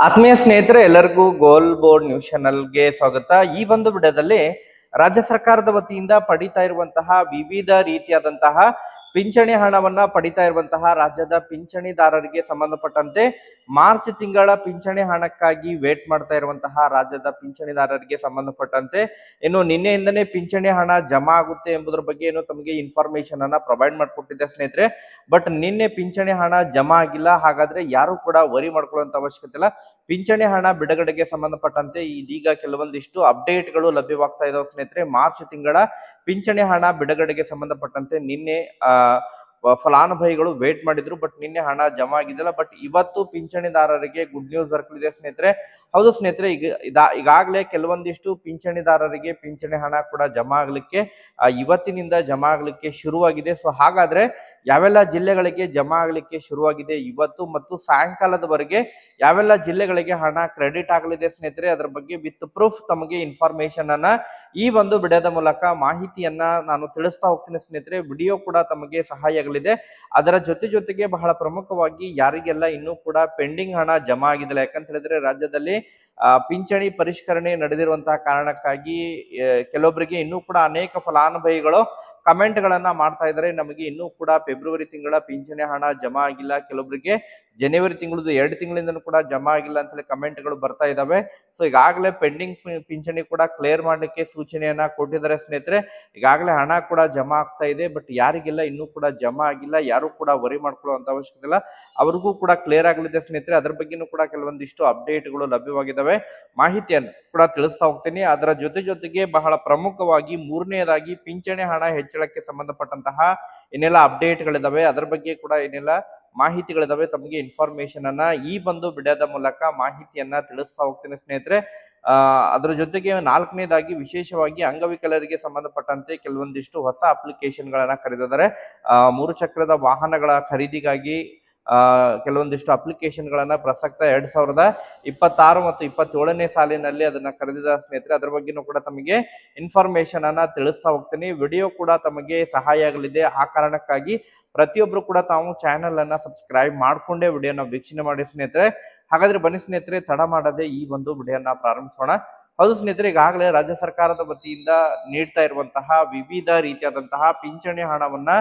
ಆತ್ಮೀಯ ಸ್ನೇಹಿತರೆ, ಎಲ್ಲರಿಗೂ ಗೋಲ್ ಬೋರ್ಡ್ ನ್ಯೂಸ್ ಚಾನಲ್ಗೆ ಸ್ವಾಗತ. ಈ ಒಂದು ವಿಡಿಯೋದಲ್ಲಿ ರಾಜ್ಯ ಸರ್ಕಾರದ ವತಿಯಿಂದ ಪಡಿತಾ ಇರುವಂತಹ ವಿವಿಧ ರೀತಿಯಾದಂತಹ ಪಿಂಚಣಿ ಹಣವನ್ನ ಪಡಿತಾ ಇರುವಂತಹ ರಾಜ್ಯದ ಪಿಂಚಣಿದಾರರಿಗೆ ಸಂಬಂಧಪಟ್ಟಂತೆ ಮಾರ್ಚ್ ತಿಂಗಳ ಪಿಂಚಣಿ ಹಣಕ್ಕಾಗಿ ವೇಟ್ ಮಾಡ್ತಾ ಇರುವಂತಹ ರಾಜ್ಯದ ಪಿಂಚಣಿದಾರರಿಗೆ ಸಂಬಂಧಪಟ್ಟಂತೆ ಇನ್ನು ನಿನ್ನೆಯಿಂದನೇ ಪಿಂಚಣಿ ಹಣ ಜಮಾ ಆಗುತ್ತೆ ಎಂಬುದರ ಬಗ್ಗೆ ಏನು ತಮಗೆ ಇನ್ಫಾರ್ಮೇಶನ್ ಅನ್ನ ಪ್ರೊವೈಡ್ ಮಾಡಿಕೊಟ್ಟಿದ್ದೆ ಸ್ನೇಹಿತರೆ. ಬಟ್ ನಿನ್ನೆ ಪಿಂಚಣಿ ಹಣ ಜಮಾ ಆಗಿಲ್ಲ. ಹಾಗಾದ್ರೆ ಯಾರು ಕೂಡ ವರಿ ಮಾಡ್ಕೊಳ್ಳುವಂತ ಅವಶ್ಯಕತೆ ಇಲ್ಲ. ಪಿಂಚಣಿ ಹಣ ಬಿಡುಗಡೆಗೆ ಸಂಬಂಧಪಟ್ಟಂತೆ ಇದೀಗ ಕೆಲವೊಂದಿಷ್ಟು ಅಪ್ಡೇಟ್ಗಳು ಲಭ್ಯವಾಗ್ತಾ ಇದಾವೆ ಸ್ನೇಹಿತರೆ. ಮಾರ್ಚ್ ತಿಂಗಳ ಪಿಂಚಣಿ ಹಣ ಬಿಡುಗಡೆಗೆ ಸಂಬಂಧಪಟ್ಟಂತೆ ನಿನ್ನೆ ಫಲಾನುಭವಿಗಳು ವೇಟ್ ಮಾಡಿದ್ರು, ಬಟ್ ನಿನ್ನೆ ಹಣ ಜಮಾ ಆಗಿದ್ದಿಲ್ಲ. ಬಟ್ ಇವತ್ತು ಪಿಂಚಣಿದಾರರಿಗೆ ಗುಡ್ ನ್ಯೂಸ್ ದೊರಕಲಿದೆ ಸ್ನೇಹಿತರೆ. ಹೌದು ಸ್ನೇಹಿತರೆ, ಈಗಾಗಲೇ ಕೆಲವೊಂದಿಷ್ಟು ಪಿಂಚಣಿದಾರರಿಗೆ ಪಿಂಚಣಿ ಹಣ ಕೂಡ ಜಮಾ ಆಗ್ಲಿಕ್ಕೆ ಇವತ್ತಿನಿಂದ ಜಮಾ ಆಗ್ಲಿಕ್ಕೆ ಶುರುವಾಗಿದೆ. ಸೊ ಹಾಗಾದ್ರೆ ಯಾವೆಲ್ಲ ಜಿಲ್ಲೆಗಳಿಗೆ ಜಮಾ ಆಗ್ಲಿಕ್ಕೆ ಶುರುವಾಗಿದೆ ಇವತ್ತು ಮತ್ತು ಸಾಯಂಕಾಲದವರೆಗೆ ಯಾವೆಲ್ಲ ಜಿಲ್ಲೆಗಳಿಗೆ ಹಣ ಕ್ರೆಡಿಟ್ ಆಗಲಿದೆ ಸ್ನೇಹಿತರೆ, ಅದರ ಬಗ್ಗೆ ವಿತ್ ಪ್ರೂಫ್ ತಮಗೆ ಇನ್ಫಾರ್ಮೇಶನ್ ಅನ್ನ ಈ ಒಂದು ವಿಡಿಯೋದ ಮೂಲಕ ಮಾಹಿತಿಯನ್ನ ನಾನು ತಿಳಿಸ್ತಾ ಹೋಗ್ತೀನಿ ಸ್ನೇಹಿತರೆ. ವಿಡಿಯೋ ಕೂಡ ತಮಗೆ ಸಹಾಯ ಆಗಲಿದೆ. ಅದರ ಜೊತೆಗೆ ಬಹಳ ಪ್ರಮುಖವಾಗಿ ಯಾರಿಗೆಲ್ಲ ಇನ್ನೂ ಕೂಡ ಪೆಂಡಿಂಗ್ ಹಣ ಜಮಾ ಆಗಿಲ್ಲ, ಯಾಕಂತ ಹೇಳಿದ್ರೆ ರಾಜ್ಯದಲ್ಲಿ ಪಿಂಚಣಿ ಪರಿಷ್ಕರಣೆ ನಡೆದಿರುವಂತಹ ಕಾರಣಕ್ಕಾಗಿ ಕೆಲವೊಬ್ಬರಿಗೆ ಇನ್ನೂ ಕೂಡ ಅನೇಕ ಫಲಾನುಭವಿಗಳು ಕಮೆಂಟ್ ಗಳನ್ನ ಮಾಡ್ತಾ ಇದ್ದಾರೆ. ನಮಗೆ ಇನ್ನೂ ಕೂಡ ಫೆಬ್ರವರಿ ತಿಂಗಳ ಪಿಂಚಣಿ ಹಣ ಜಮಾ ಆಗಿಲ್ಲ, ಕೆಲವೊಬ್ಬರಿಗೆ ಜನವರಿ ತಿಂಗಳದು 2 ತಿಂಗಳಿಂದನೂ ಕೂಡ ಜಮಾ ಆಗಿಲ್ಲ ಅಂತ ಹೇಳಿ ಕಮೆಂಟ್ ಗಳು ಬರ್ತಾ ಇದಾವೆ. ಸೊ ಈಗಾಗಲೇ ಪೆಂಡಿಂಗ್ ಪಿಂಚಣಿ ಕೂಡ ಕ್ಲಿಯರ್ ಮಾಡ್ಲಿಕ್ಕೆ ಸೂಚನೆಯನ್ನ ಕೊಟ್ಟಿದ್ದಾರೆ ಸ್ನೇಹಿತರೆ. ಈಗಾಗಲೇ ಹಣ ಕೂಡ ಜಮಾ ಆಗ್ತಾ ಇದೆ, ಬಟ್ ಯಾರಿಗೆಲ್ಲ ಇನ್ನೂ ಕೂಡ ಜಮಾ ಆಗಿಲ್ಲ ಯಾರು ಕೂಡ ವರಿ ಮಾಡ್ಕೊಳ್ಳುವಂತ ಅವಶ್ಯಕತೆ ಇಲ್ಲ, ಅವ್ರಿಗೂ ಕೂಡ ಕ್ಲಿಯರ್ ಆಗಲಿದೆ ಸ್ನೇಹಿತರೆ. ಅದ್ರ ಬಗ್ಗೆನೂ ಕೂಡ ಕೆಲವೊಂದಿಷ್ಟು ಅಪ್ಡೇಟ್ಗಳು ಲಭ್ಯವಾಗಿದ್ದಾವೆ, ಮಾಹಿತಿಯನ್ನು ಕೂಡ ತಿಳಿಸ್ತಾ ಹೋಗ್ತೀನಿ. ಅದರ ಜೊತೆಗೆ ಬಹಳ ಪ್ರಮುಖವಾಗಿ ಮೂರನೆಯದಾಗಿ ಪಿಂಚಣಿ ಹಣ ಹೆಚ್ಚಳಕ್ಕೆ ಸಂಬಂಧಪಟ್ಟಂತಹ ಏನೆಲ್ಲ ಅಪ್ಡೇಟ್ಗಳಿದಾವೆ ಅದರ ಬಗ್ಗೆ ಕೂಡ ಏನೆಲ್ಲ ಮಾಹಿತಿಗಳಿದಾವೆ ತಮಗೆ ಇನ್ಫಾರ್ಮೇಶನ್ ಅನ್ನ ಈ ಒಂದು ವಿಡಿಯೋದ ಮೂಲಕ ಮಾಹಿತಿಯನ್ನ ತಿಳಿಸ್ತಾ ಹೋಗ್ತೀನಿ ಸ್ನೇಹಿತರೆ. ಅದರ ಜೊತೆಗೆ ನಾಲ್ಕನೇದಾಗಿ ವಿಶೇಷವಾಗಿ ಅಂಗವಿಕಲರಿಗೆ ಸಂಬಂಧಪಟ್ಟಂತೆ ಕೆಲವೊಂದಿಷ್ಟು ಹೊಸ ಅಪ್ಲಿಕೇಶನ್ ಗಳನ್ನ ಕರೆದಿದ್ದಾರೆ. 3 ಚಕ್ರದ ವಾಹನಗಳ ಖರೀದಿಗಾಗಿ ಕೆಲವೊಂದಿಷ್ಟು ಅಪ್ಲಿಕೇಶನ್ ಗಳನ್ನ ಪ್ರಸಕ್ತ 2026 ಮತ್ತು 27ನೇ ಸಾಲಿನಲ್ಲಿ ಅದನ್ನ ಕರೆದಿದ್ದಾರೆ ಸ್ನೇಹಿತರೆ. ಅದರ ಬಗ್ಗೆನೂ ಕೂಡ ತಮಗೆ ಇನ್ಫಾರ್ಮೇಶನ್ ಅನ್ನ ತಿಳಿಸ್ತಾ ಹೋಗ್ತೀನಿ. ವಿಡಿಯೋ ಕೂಡ ತಮಗೆ ಸಹಾಯ ಆಗಲಿದೆ. ಆ ಕಾರಣಕ್ಕಾಗಿ ಪ್ರತಿಯೊಬ್ರು ಕೂಡ ತಾವು ಚಾನೆಲ್ ಅನ್ನ ಸಬ್ಸ್ಕ್ರೈಬ್ ಮಾಡ್ಕೊಂಡೇ ವಿಡಿಯೋನ ವೀಕ್ಷಣೆ ಮಾಡಿ ಸ್ನೇಹಿತರೆ. ಹಾಗಾದ್ರೆ ಬನ್ನಿ ಸ್ನೇಹಿತರೆ, ತಡ ಮಾಡದೆ ಈ ಒಂದು ವಿಡಿಯೋನ ಪ್ರಾರಂಭಿಸೋಣ. ಹೌದು ಸ್ನೇಹಿತರೆ, ಈಗಾಗಲೇ ರಾಜ್ಯ ಸರ್ಕಾರದ ವತಿಯಿಂದ ನೀಡ್ತಾ ಇರುವಂತಹ ವಿವಿಧ ರೀತಿಯಾದಂತಹ ಪಿಂಚಣಿ ಹಣವನ್ನ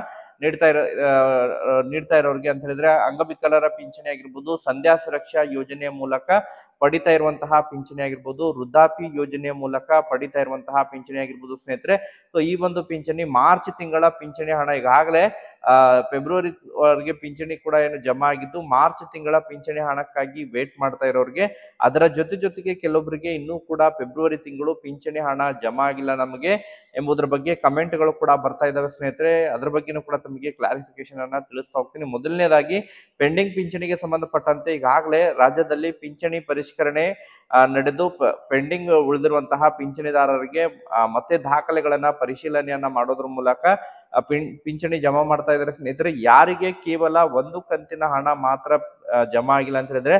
ನೀಡ್ತಾ ಇರೋರಿಗೆ ಅಂತ ಹೇಳಿದ್ರೆ ಅಂಗವಿಕಲರ ಪಿಂಚಣಿ ಆಗಿರ್ಬೋದು, ಸಂಧ್ಯಾ ಸುರಕ್ಷಾ ಯೋಜನೆಯ ಮೂಲಕ ಪಡಿತಾ ಇರುವಂತಹ ಪಿಂಚಣಿ ಆಗಿರ್ಬೋದು, ವೃದ್ಧಾಪಿ ಯೋಜನೆಯ ಮೂಲಕ ಪಡಿತಾ ಇರುವಂತಹ ಪಿಂಚಣಿ ಆಗಿರ್ಬೋದು ಸ್ನೇಹಿತರೆ. ಸೊ ಈ ಒಂದು ಪಿಂಚಣಿ ಮಾರ್ಚ್ ತಿಂಗಳ ಪಿಂಚಣಿ ಹಣ ಈಗಾಗಲೇ ಫೆಬ್ರವರಿ ವರೆಗೆ ಪಿಂಚಣಿ ಕೂಡ ಏನು ಜಮಾ ಆಗಿದ್ದು, ಮಾರ್ಚ್ ತಿಂಗಳ ಪಿಂಚಣಿ ಹಣಕ್ಕಾಗಿ ವೇಟ್ ಮಾಡ್ತಾ ಇರೋರಿಗೆ, ಅದರ ಜೊತೆಗೆ ಕೆಲವೊಬ್ಬರಿಗೆ ಇನ್ನೂ ಕೂಡ ಫೆಬ್ರವರಿ ತಿಂಗಳು ಪಿಂಚಣಿ ಹಣ ಜಮಾ ಆಗಿಲ್ಲ ನಮಗೆ ಎಂಬುದರ ಬಗ್ಗೆ ಕಮೆಂಟ್ ಗಳು ಕೂಡ ಬರ್ತಾ ಇದಾವೆ ಸ್ನೇಹಿತರೆ. ಅದ್ರ ಬಗ್ಗೆನೂ ಕೂಡ ತಮಗೆ ಕ್ಲಾರಿಫಿಕೇಶನ್ ಅನ್ನ ತಿಳಿಸ್ತಾ ಹೋಗ್ತೀನಿ. ಮೊದಲನೇದಾಗಿ ಪೆಂಡಿಂಗ್ ಪಿಂಚಣಿಗೆ ಸಂಬಂಧಪಟ್ಟಂತೆ ಈಗಾಗಲೇ ರಾಜ್ಯದಲ್ಲಿ ಪಿಂಚಣಿ ಪರಿಷ್ಕರಣೆ ನಡೆದು ಪೆಂಡಿಂಗ್ ಉಳಿದಿರುವಂತಹ ಪಿಂಚಣಿದಾರರಿಗೆ ಮತ್ತೆ ದಾಖಲೆಗಳನ್ನ ಪರಿಶೀಲನೆಯನ್ನ ಮಾಡೋದ್ರ ಮೂಲಕ ಪಿಂಚಣಿ ಜಮಾ ಮಾಡ್ತಾ ಇದ್ದಾರೆ ಸ್ನೇಹಿತರೆ. ಯಾರಿಗೆ ಕೇವಲ ಒಂದು ಕಂತಿನ ಹಣ ಮಾತ್ರ ಜಮಾ ಆಗಿಲ್ಲ ಅಂತ ಹೇಳಿದ್ರೆ,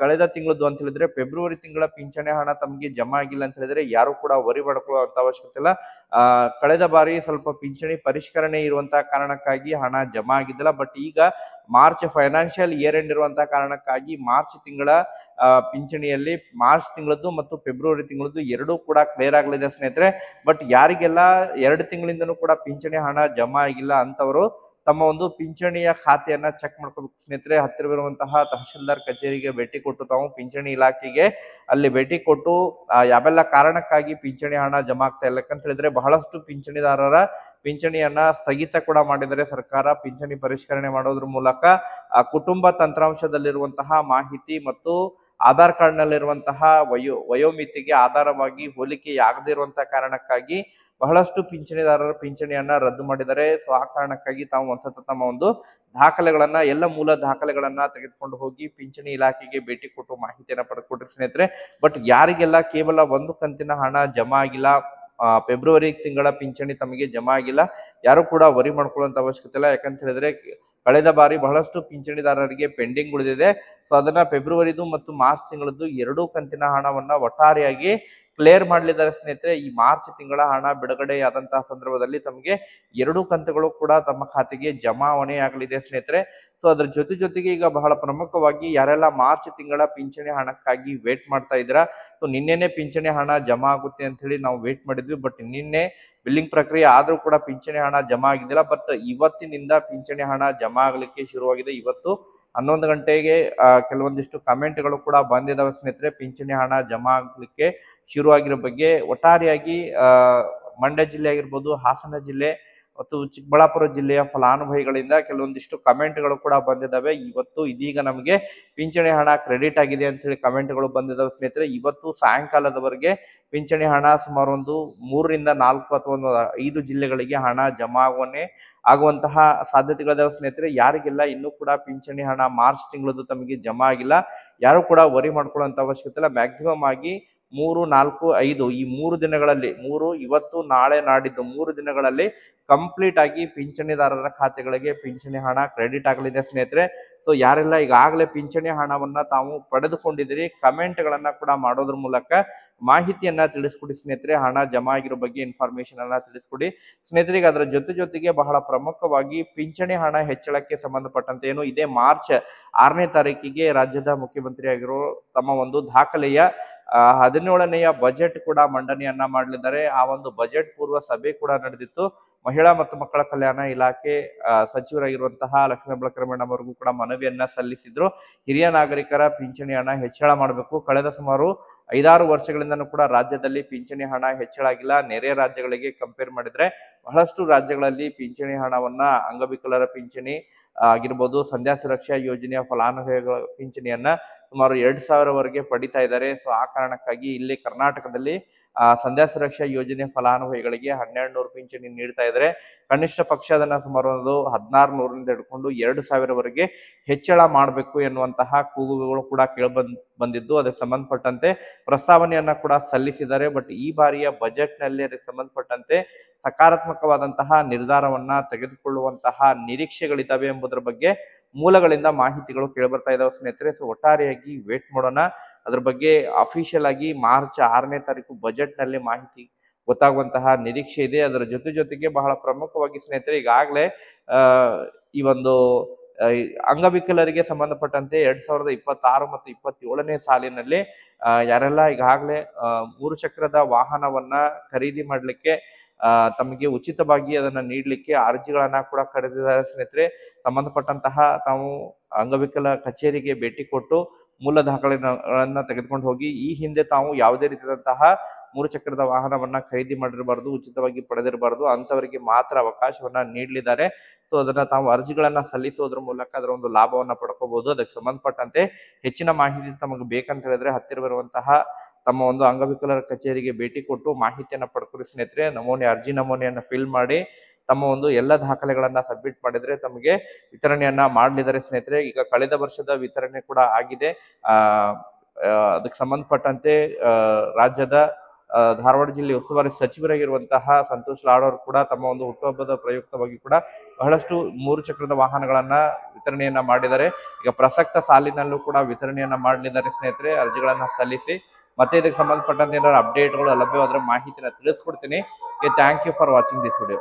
ಕಳೆದ ತಿಂಗಳದ್ದು ಅಂತ ಹೇಳಿದ್ರೆ ಫೆಬ್ರವರಿ ತಿಂಗಳ ಪಿಂಚಣಿ ಹಣ ತಮಗೆ ಜಮಾ ಆಗಿಲ್ಲ ಅಂತ ಹೇಳಿದ್ರೆ ಯಾರು ಕೂಡ ವರಿ ಮಾಡ್ಕೊಳ್ಳುವಂತ ಅವಶ್ಯಕತೆ ಇಲ್ಲ. ಕಳೆದ ಬಾರಿ ಸ್ವಲ್ಪ ಪಿಂಚಣಿ ಪರಿಷ್ಕರಣೆ ಇರುವಂತಹ ಕಾರಣಕ್ಕಾಗಿ ಹಣ ಜಮಾ ಆಗಿದ್ದಿಲ್ಲ. ಬಟ್ ಈಗ ಮಾರ್ಚ್ ಫೈನಾನ್ಷಿಯಲ್ ಇಯರ್ ಎಂಡ್ ಇರುವಂತಹ ಕಾರಣಕ್ಕಾಗಿ ಮಾರ್ಚ್ ತಿಂಗಳ ಪಿಂಚಣಿಯಲ್ಲಿ ಮಾರ್ಚ್ ತಿಂಗಳದ್ದು ಮತ್ತು ಫೆಬ್ರವರಿ ತಿಂಗಳದ್ದು ಎರಡೂ ಕೂಡ ಕ್ಲಿಯರ್ ಆಗಲಿದೆ ಸ್ನೇಹಿತರೆ. ಬಟ್ ಯಾರಿಗೆಲ್ಲ 2 ತಿಂಗಳಿಂದನೂ ಕೂಡ ಪಿಂಚಣಿ ಹಣ ಜಮಾ ಆಗಿಲ್ಲ ಅಂತವರು ತಮ್ಮ ಒಂದು ಪಿಂಚಣಿಯ ಖಾತೆಯನ್ನ ಚೆಕ್ ಮಾಡ್ಕೋಬೇಕು ಸ್ನೇಹಿತರೆ. ಹತ್ತಿರವಿರುವಂತಹ ತಹಶೀಲ್ದಾರ್ ಕಚೇರಿಗೆ ಭೇಟಿ ಕೊಟ್ಟು ತಾವು ಪಿಂಚಣಿ ಇಲಾಖೆಗೆ ಅಲ್ಲಿ ಭೇಟಿ ಕೊಟ್ಟು ಯಾವೆಲ್ಲ ಕಾರಣಕ್ಕಾಗಿ ಪಿಂಚಣಿ ಹಣ ಜಮಾ ಆಗ್ತಾ ಇಲ್ಲ, ಯಾಕಂತ ಹೇಳಿದ್ರೆ ಬಹಳಷ್ಟು ಪಿಂಚಣಿದಾರರ ಪಿಂಚಣಿಯನ್ನ ಸ್ಥಗಿತ ಕೂಡ ಮಾಡಿದರೆ ಸರ್ಕಾರ. ಪಿಂಚಣಿ ಪರಿಷ್ಕರಣೆ ಮಾಡೋದ್ರ ಮೂಲಕ ಕುಟುಂಬ ತಂತ್ರಾಂಶದಲ್ಲಿರುವಂತಹ ಮಾಹಿತಿ ಮತ್ತು ಆಧಾರ್ ಕಾರ್ಡ್ ನಲ್ಲಿರುವಂತಹ ವಯೋಮಿತಿಗೆ ಆಧಾರವಾಗಿ ಹೋಲಿಕೆ ಆಗದೇ ಇರುವಂತಹ ಕಾರಣಕ್ಕಾಗಿ ಬಹಳಷ್ಟು ಪಿಂಚಣಿದಾರರ ಪಿಂಚಣಿಯನ್ನ ರದ್ದು ಮಾಡಿದ್ದಾರೆ. ಸೊ ಆ ಕಾರಣಕ್ಕಾಗಿ ತಾವು ಒಂದ್ಸತ ತಮ್ಮ ಒಂದು ದಾಖಲೆಗಳನ್ನ ಎಲ್ಲ ಮೂಲ ದಾಖಲೆಗಳನ್ನ ತೆಗೆದುಕೊಂಡು ಹೋಗಿ ಪಿಂಚಣಿ ಇಲಾಖೆಗೆ ಭೇಟಿ ಕೊಟ್ಟು ಮಾಹಿತಿಯನ್ನ ಪಡೆದುಕೊಟ್ರಿ ಸ್ನೇಹಿತರೆ. ಬಟ್ ಯಾರಿಗೆಲ್ಲ ಕೇವಲ ಒಂದು ಕಂತಿನ ಹಣ ಜಮಾ ಆಗಿಲ್ಲ, ಫೆಬ್ರವರಿ ತಿಂಗಳ ಪಿಂಚಣಿ ತಮಗೆ ಜಮಾ ಆಗಿಲ್ಲ, ಯಾರು ಕೂಡ ವರಿ ಮಾಡ್ಕೊಳ್ಳುವಂತ ಅವಶ್ಯಕತೆ ಇಲ್ಲ. ಯಾಕಂತ ಹೇಳಿದ್ರೆ ಕಳೆದ ಬಾರಿ ಬಹಳಷ್ಟು ಪಿಂಚಣಿದಾರರಿಗೆ ಪೆಂಡಿಂಗ್ ಉಳಿದಿದೆ. ಸೊ ಅದನ್ನ ಫೆಬ್ರವರಿದು ಮತ್ತು ಮಾರ್ಚ್ ತಿಂಗಳದ್ದು 2 ಕಂತಿನ ಹಣವನ್ನ ಒಟ್ಟಾರೆಯಾಗಿ ಕ್ಲಿಯರ್ ಮಾಡಲಿದ್ದಾರೆ ಸ್ನೇಹಿತರೆ. ಈ ಮಾರ್ಚ್ ತಿಂಗಳ ಹಣ ಬಿಡುಗಡೆಯಾದಂತಹ ಸಂದರ್ಭದಲ್ಲಿ ತಮಗೆ 2 ಕಂತುಗಳು ಕೂಡ ತಮ್ಮ ಖಾತೆಗೆ ಜಮಾವಣೆ ಆಗಲಿದೆ ಸ್ನೇಹಿತರೆ. ಸೊ ಅದ್ರ ಜೊತೆಗೆ ಈಗ ಬಹಳ ಪ್ರಮುಖವಾಗಿ ಯಾರೆಲ್ಲ ಮಾರ್ಚ್ ತಿಂಗಳ ಪಿಂಚಣಿ ಹಣಕ್ಕಾಗಿ ವೇಟ್ ಮಾಡ್ತಾ ಇದ್ದೀರಾ, ಸೊ ನಿನ್ನೆನೆ ಪಿಂಚಣಿ ಹಣ ಜಮಾ ಆಗುತ್ತೆ ಅಂತ ಹೇಳಿ ನಾವು ವೇಟ್ ಮಾಡಿದ್ವಿ. ಬಟ್ ನಿನ್ನೆ ಬಿಲ್ಲಿಂಗ್ ಪ್ರಕ್ರಿಯೆ ಆದ್ರೂ ಕೂಡ ಪಿಂಚಣಿ ಹಣ ಜಮಾ ಆಗಿದ್ದಿಲ್ಲ. ಬಟ್ ಇವತ್ತಿನಿಂದ ಪಿಂಚಣಿ ಹಣ ಜಮಾ ಆಗ್ಲಿಕ್ಕೆ ಶುರುವಾಗಿದೆ. ಇವತ್ತು 11 ಗಂಟೆಗೆ ಕೆಲವೊಂದಿಷ್ಟು ಕಮೆಂಟ್ಗಳು ಕೂಡ ಬಂದಿದಾವೆ ಸ್ನೇಹಿತರೆ. ಪಿಂಚಣಿ ಹಣ ಜಮಾ ಆಗ್ಲಿಕ್ಕೆ ಶುರುವಾಗಿರೋ ಬಗ್ಗೆ ಒಟ್ಟಾರೆಯಾಗಿ ಮಂಡ್ಯ ಜಿಲ್ಲೆ ಆಗಿರ್ಬೋದು, ಹಾಸನ ಜಿಲ್ಲೆ ಮತ್ತು ಚಿಕ್ಕಬಳ್ಳಾಪುರ ಜಿಲ್ಲೆಯ ಫಲಾನುಭವಿಗಳಿಂದ ಕೆಲವೊಂದಿಷ್ಟು ಕಮೆಂಟ್ಗಳು ಕೂಡ ಬಂದಿದ್ದಾವೆ. ಇದೀಗ ನಮಗೆ ಪಿಂಚಣಿ ಹಣ ಕ್ರೆಡಿಟ್ ಆಗಿದೆ ಅಂತ ಹೇಳಿ ಕಮೆಂಟ್ಗಳು ಬಂದಿದ್ದಾವೆ ಸ್ನೇಹಿತರೆ. ಇವತ್ತು ಸಾಯಂಕಾಲದವರೆಗೆ ಪಿಂಚಣಿ ಹಣ ಸುಮಾರು ಒಂದು 3 ರಿಂದ 4 ಅಥವಾ 5 ಜಿಲ್ಲೆಗಳಿಗೆ ಹಣ ಜಮಾವಣೆ ಆಗುವಂತಹ ಸಾಧ್ಯತೆಗಳಿದಾವೆ ಸ್ನೇಹಿತರೆ. ಯಾರಿಗೆಲ್ಲ ಇನ್ನೂ ಕೂಡ ಪಿಂಚಣಿ ಹಣ ಮಾರ್ಚ್ ತಿಂಗಳದ್ದು ತಮಗೆ ಜಮಾ ಆಗಿಲ್ಲ, ಯಾರು ಕೂಡ ವರಿ ಮಾಡ್ಕೊಳ್ಳುವಂತ ಅವಶ್ಯಕತೆ ಇಲ್ಲ. ಮ್ಯಾಕ್ಸಿಮಮ್ ಆಗಿ 3, 4, 5 ಈ 3 ದಿನಗಳಲ್ಲಿ, ಇವತ್ತು ನಾಳೆ ನಾಡಿದ್ದು 3 ದಿನಗಳಲ್ಲಿ ಕಂಪ್ಲೀಟ್ ಆಗಿ ಪಿಂಚಣಿದಾರರ ಖಾತೆಗಳಿಗೆ ಪಿಂಚಣಿ ಹಣ ಕ್ರೆಡಿಟ್ ಆಗಲಿದೆ ಸ್ನೇಹಿತರೆ. ಸೊ ಯಾರೆಲ್ಲ ಈಗಾಗಲೇ ಪಿಂಚಣಿ ಹಣವನ್ನ ತಾವು ಪಡೆದುಕೊಂಡಿದ್ದೀರಿ, ಕಮೆಂಟ್ ಗಳನ್ನ ಕೂಡ ಮಾಡೋದ್ರ ಮೂಲಕ ಮಾಹಿತಿಯನ್ನ ತಿಳಿಸ್ಕೊಡಿ ಸ್ನೇಹಿತರೆ. ಹಣ ಜಮಾ ಆಗಿರೋ ಬಗ್ಗೆ ಇನ್ಫಾರ್ಮೇಶನ್ ಅನ್ನ ತಿಳಿಸ್ಕೊಡಿ ಸ್ನೇಹಿತರೆ. ಈಗ ಅದರ ಜೊತೆಗೆ ಬಹಳ ಪ್ರಮುಖವಾಗಿ ಪಿಂಚಣಿ ಹಣ ಹೆಚ್ಚಳಕ್ಕೆ ಸಂಬಂಧಪಟ್ಟಂತೆ ಏನು ಇದೇ ಮಾರ್ಚ್ 6ನೇ ತಾರೀಕಿಗೆ ರಾಜ್ಯದ ಮುಖ್ಯಮಂತ್ರಿ ಆಗಿರೋ ತಮ್ಮ ಒಂದು ದಾಖಲೆಯ 17ನೆಯ ಬಜೆಟ್ ಕೂಡ ಮಂಡನೆಯನ್ನ ಮಾಡಲಿದ್ದಾರೆ. ಆ ಒಂದು ಬಜೆಟ್ ಪೂರ್ವ ಸಭೆ ಕೂಡ ನಡೆದಿತ್ತು. ಮಹಿಳಾ ಮತ್ತು ಮಕ್ಕಳ ಕಲ್ಯಾಣ ಇಲಾಖೆ ಸಚಿವರಾಗಿರುವಂತಹ ಲಕ್ಷ್ಮೀ ಹೆಬ್ಬಾಳ್ಕರ್ ಮೇಡಮ್ ಅವರಿಗೂ ಕೂಡ ಮನವಿಯನ್ನ ಸಲ್ಲಿಸಿದ್ರು. ಹಿರಿಯ ನಾಗರಿಕರ ಪಿಂಚಣಿ ಹಣ ಹೆಚ್ಚಳ ಮಾಡಬೇಕು. ಕಳೆದ ಸುಮಾರು 5-6 ವರ್ಷಗಳಿಂದನೂ ಕೂಡ ರಾಜ್ಯದಲ್ಲಿ ಪಿಂಚಣಿ ಹಣ ಹೆಚ್ಚಳ ಆಗಿಲ್ಲ. ನೆರೆ ರಾಜ್ಯಗಳಿಗೆ ಕಂಪೇರ್ ಮಾಡಿದ್ರೆ ಬಹಳಷ್ಟು ರಾಜ್ಯಗಳಲ್ಲಿ ಪಿಂಚಣಿ ಹಣವನ್ನ ಅಂಗವಿಕಲರ ಪಿಂಚಣಿ ಆಗಿರ್ಬೋದು, ಸಂಧ್ಯಾ ಸುರಕ್ಷಾ ಯೋಜನೆಯ ಫಲಾನುಭವಿಗಳ ಪಿಂಚಣಿಯನ್ನ ಸುಮಾರು 2,000 ವರೆಗೆ ಪಡಿತಾ ಇದ್ದಾರೆ. ಸೊ ಆ ಕಾರಣಕ್ಕಾಗಿ ಇಲ್ಲಿ ಕರ್ನಾಟಕದಲ್ಲಿ ಸಂಧ್ಯಾ ಸುರಕ್ಷಾ ಯೋಜನೆ ಫಲಾನುಭವಿಗಳಿಗೆ 1,200 ಪಿಂಚಣಿ ನೀಡ್ತಾ ಇದ್ದಾರೆ. ಕನಿಷ್ಠ ಪಕ್ಷ ಅದನ್ನ ಸುಮಾರು ಒಂದು 1,600ರಿಂದ ಹಿಡ್ಕೊಂಡು 2,000 ವರೆಗೆ ಹೆಚ್ಚಳ ಮಾಡಬೇಕು ಎನ್ನುವಂತಹ ಕೂಗುಗಳು ಕೂಡ ಬಂದಿದ್ದು, ಅದಕ್ಕೆ ಸಂಬಂಧಪಟ್ಟಂತೆ ಪ್ರಸ್ತಾವನೆಯನ್ನ ಕೂಡ ಸಲ್ಲಿಸಿದ್ದಾರೆ. ಬಟ್ ಈ ಬಾರಿಯ ಬಜೆಟ್ ನಲ್ಲಿ ಅದಕ್ಕೆ ಸಂಬಂಧಪಟ್ಟಂತೆ ಸಕಾರಾತ್ಮಕವಾದಂತಹ ನಿರ್ಧಾರವನ್ನ ತೆಗೆದುಕೊಳ್ಳುವಂತಹ ನಿರೀಕ್ಷೆಗಳಿದ್ದಾವೆ ಎಂಬುದರ ಬಗ್ಗೆ ಮೂಲಗಳಿಂದ ಮಾಹಿತಿಗಳು ಕೇಳಿಬರ್ತಾ ಇದಾವೆ ಸ್ನೇಹಿತರೆ. ಸೊ ಒಟ್ಟಾರೆಯಾಗಿ ವೇಟ್ ಮಾಡೋಣ. ಅದ್ರ ಬಗ್ಗೆ ಅಫಿಷಿಯಲ್ ಆಗಿ ಮಾರ್ಚ್ 6ನೇ ತಾರೀಕು ಬಜೆಟ್ ನಲ್ಲಿ ಮಾಹಿತಿ ಗೊತ್ತಾಗುವಂತಹ ನಿರೀಕ್ಷೆ ಇದೆ. ಅದರ ಜೊತೆಗೆ ಬಹಳ ಪ್ರಮುಖವಾಗಿ ಸ್ನೇಹಿತರೆ ಈಗಾಗಲೇ ಈ ಒಂದು ಅಂಗವಿಕಲರಿಗೆ ಸಂಬಂಧಪಟ್ಟಂತೆ 2026 ಮತ್ತು 27ನೇ ಸಾಲಿನಲ್ಲಿ ಯಾರೆಲ್ಲ ಈಗಾಗಲೇ 3 ಚಕ್ರದ ವಾಹನವನ್ನ ಖರೀದಿ ಮಾಡ್ಲಿಕ್ಕೆ ತಮಗೆ ಉಚಿತವಾಗಿ ಅದನ್ನ ನೀಡಲಿಕ್ಕೆ ಅರ್ಜಿಗಳನ್ನ ಕೂಡ ಕರೆದಿದ್ದಾರೆ ಸ್ನೇಹಿತರೆ. ಸಂಬಂಧಪಟ್ಟಂತಹ ತಾವು ಅಂಗವಿಕಲ ಕಚೇರಿಗೆ ಭೇಟಿ ಕೊಟ್ಟು ಮೂಲ ದಾಖಲೆಗಳನ್ನ ತೆಗೆದುಕೊಂಡು ಹೋಗಿ, ಈ ಹಿಂದೆ ತಾವು ಯಾವುದೇ ರೀತಿಯಾದಂತಹ 3 ಚಕ್ರದ ವಾಹನವನ್ನ ಖರೀದಿ ಮಾಡಿರಬಾರ್ದು, ಉಚಿತವಾಗಿ ಪಡೆದಿರಬಾರ್ದು, ಅಂತವರಿಗೆ ಮಾತ್ರ ಅವಕಾಶವನ್ನ ನೀಡಲಿದ್ದಾರೆ. ಸೊ ಅದನ್ನ ತಾವು ಅರ್ಜಿಗಳನ್ನ ಸಲ್ಲಿಸೋದ್ರ ಮೂಲಕ ಅದರ ಒಂದು ಲಾಭವನ್ನ ಪಡ್ಕೋಬಹುದು. ಅದಕ್ಕೆ ಸಂಬಂಧಪಟ್ಟಂತೆ ಹೆಚ್ಚಿನ ಮಾಹಿತಿ ತಮಗೆ ಬೇಕಂತ ಹೇಳಿದ್ರೆ ಹತ್ತಿರವಿರುವಂತಹ ತಮ್ಮ ಒಂದು ಅಂಗವಿಕಲರ ಕಚೇರಿಗೆ ಭೇಟಿ ಕೊಟ್ಟು ಮಾಹಿತಿಯನ್ನ ಪಡ್ಕೊಳ್ಳಿ ಸ್ನೇಹಿತರೆ. ಅರ್ಜಿ ನಮೂನೆಯನ್ನ ಫಿಲ್ ಮಾಡಿ ತಮ್ಮ ಒಂದು ಎಲ್ಲ ದಾಖಲೆಗಳನ್ನ ಸಬ್ಮಿಟ್ ಮಾಡಿದ್ರೆ ತಮಗೆ ವಿತರಣೆಯನ್ನ ಮಾಡಲಿದ್ದಾರೆ ಸ್ನೇಹಿತರೆ. ಈಗ ಕಳೆದ ವರ್ಷದ ವಿತರಣೆ ಕೂಡ ಆಗಿದೆ. ಅದಕ್ಕೆ ಸಂಬಂಧಪಟ್ಟಂತೆ ರಾಜ್ಯದ ಧಾರವಾಡ ಜಿಲ್ಲೆ ಉಸ್ತುವಾರಿ ಸಚಿವರಾಗಿರುವಂತಹ ಸಂತೋಷ್ ಲಾಡ್ ಅವರು ಕೂಡ ತಮ್ಮ ಒಂದು ಹುಟ್ಟುಹಬ್ಬದ ಪ್ರಯುಕ್ತವಾಗಿ ಕೂಡ ಬಹಳಷ್ಟು 3 ಚಕ್ರದ ವಾಹನಗಳನ್ನ ವಿತರಣೆಯನ್ನ ಮಾಡಿದ್ದಾರೆ. ಈಗ ಪ್ರಸಕ್ತ ಸಾಲಿನಲ್ಲೂ ಕೂಡ ವಿತರಣೆಯನ್ನ ಮಾಡಲಿದ್ದಾರೆ ಸ್ನೇಹಿತರೆ. ಅರ್ಜಿಗಳನ್ನ ಸಲ್ಲಿಸಿ ಮತ್ತೆ ಇದಕ್ಕೆ ಸಂಬಂಧಪಟ್ಟಂತೆ ಏನಾದ್ರು ಅಪ್ಡೇಟ್ಗಳು ಲಭ್ಯವಾದ್ರೆ ಮಾಹಿತಿನ ತಿಳಿಸ್ಕೊಡ್ತೀನಿ. Thank you for watching this video.